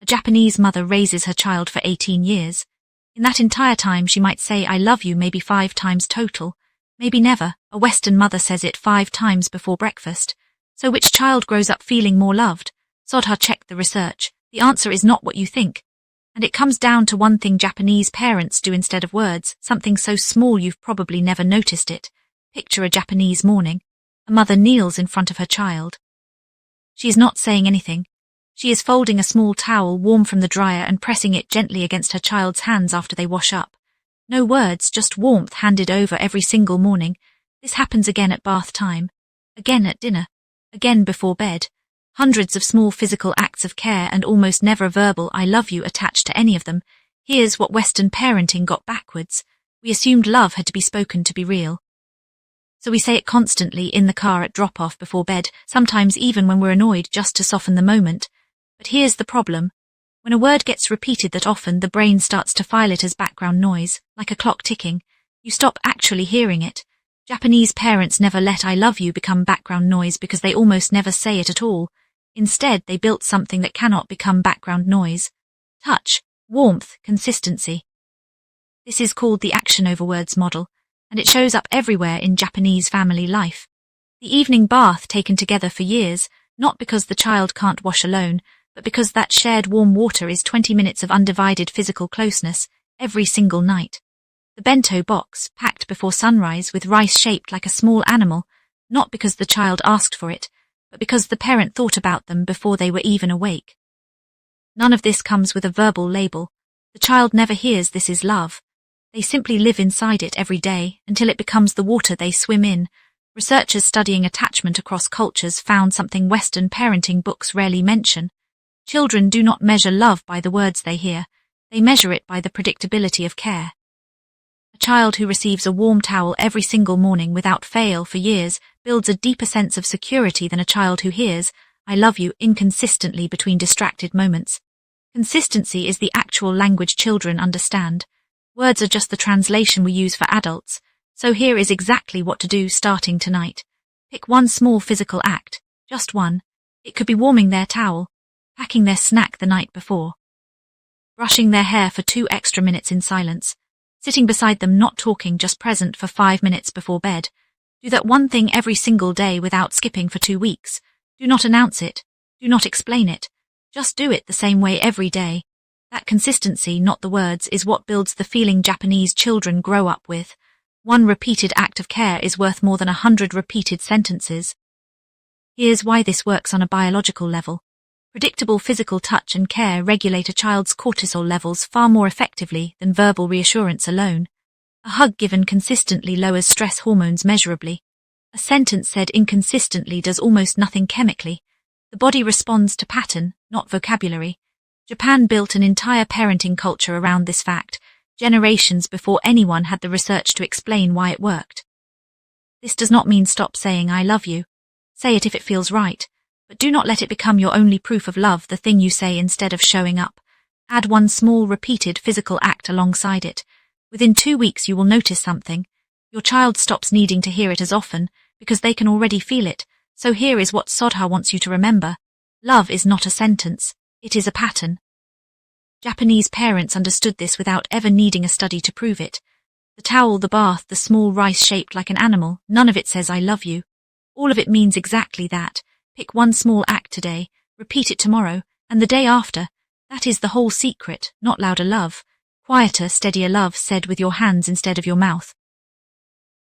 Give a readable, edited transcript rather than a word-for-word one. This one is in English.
A Japanese mother raises her child for 18 years. In that entire time, she might say, I love you maybe 5 times total. Maybe never. A Western mother says it 5 times before breakfast. So which child grows up feeling more loved? Sodhar checked the research. The answer is not what you think. And it comes down to one thing Japanese parents do instead of words, something so small you've probably never noticed it. Picture a Japanese morning. A mother kneels in front of her child. She is not saying anything. She is folding a small towel warm from the dryer and pressing it gently against her child's hands after they wash up. No words, just warmth handed over every single morning. This happens again at bath time, again at dinner, again before bed. Hundreds of small physical acts of care and almost never verbal I love you attached to any of them. Here's what Western parenting got backwards. We assumed love had to be spoken to be real. So we say it constantly in the car at drop-off before bed, sometimes even when we're annoyed just to soften the moment. But here's the problem. When a word gets repeated that often, the brain starts to file it as background noise, like a clock ticking. You stop actually hearing it. Japanese parents never let I love you become background noise because they almost never say it at all. Instead, they built something that cannot become background noise. Touch, warmth, consistency. This is called the action over words model, and it shows up everywhere in Japanese family life. The evening bath taken together for years, not because the child can't wash alone, but because that shared warm water is 20 minutes of undivided physical closeness every single night. The bento box, packed before sunrise with rice shaped like a small animal, not because the child asked for it, but because the parent thought about them before they were even awake. None of this comes with a verbal label. The child never hears this is love. They simply live inside it every day until it becomes the water they swim in. Researchers studying attachment across cultures found something Western parenting books rarely mention. Children do not measure love by the words they hear. They measure it by the predictability of care. A child who receives a warm towel every single morning without fail for years builds a deeper sense of security than a child who hears, I love you, inconsistently between distracted moments. Consistency is the actual language children understand. Words are just the translation we use for adults. So here is exactly what to do starting tonight. Pick one small physical act, just one. It could be warming their towel, packing their snack the night before, brushing their hair for 2 extra minutes in silence, sitting beside them not talking, just present for 5 minutes before bed. Do that one thing every single day without skipping for 2 weeks. Do not announce it. Do not explain it. Just do it the same way every day. That consistency, not the words, is what builds the feeling Japanese children grow up with. One repeated act of care is worth more than 100 repeated sentences. Here's why this works on a biological level. Predictable physical touch and care regulate a child's cortisol levels far more effectively than verbal reassurance alone. A hug given consistently lowers stress hormones measurably. A sentence said inconsistently does almost nothing chemically. The body responds to pattern, not vocabulary. Japan built an entire parenting culture around this fact, generations before anyone had the research to explain why it worked. This does not mean stop saying I love you. Say it if it feels right. But do not let it become your only proof of love, the thing you say instead of showing up. Add one small repeated physical act alongside it. Within 2 weeks you will notice something. Your child stops needing to hear it as often because they can already feel it. So here is what Sodhar wants you to remember. Love is not a sentence. It is a pattern. Japanese parents understood this without ever needing a study to prove it. The towel, the bath, the small rice shaped like an animal, none of it says I love you. All of it means exactly that. Pick one small act today, repeat it tomorrow, and the day after. That is the whole secret, not louder love. Quieter, steadier love said with your hands instead of your mouth.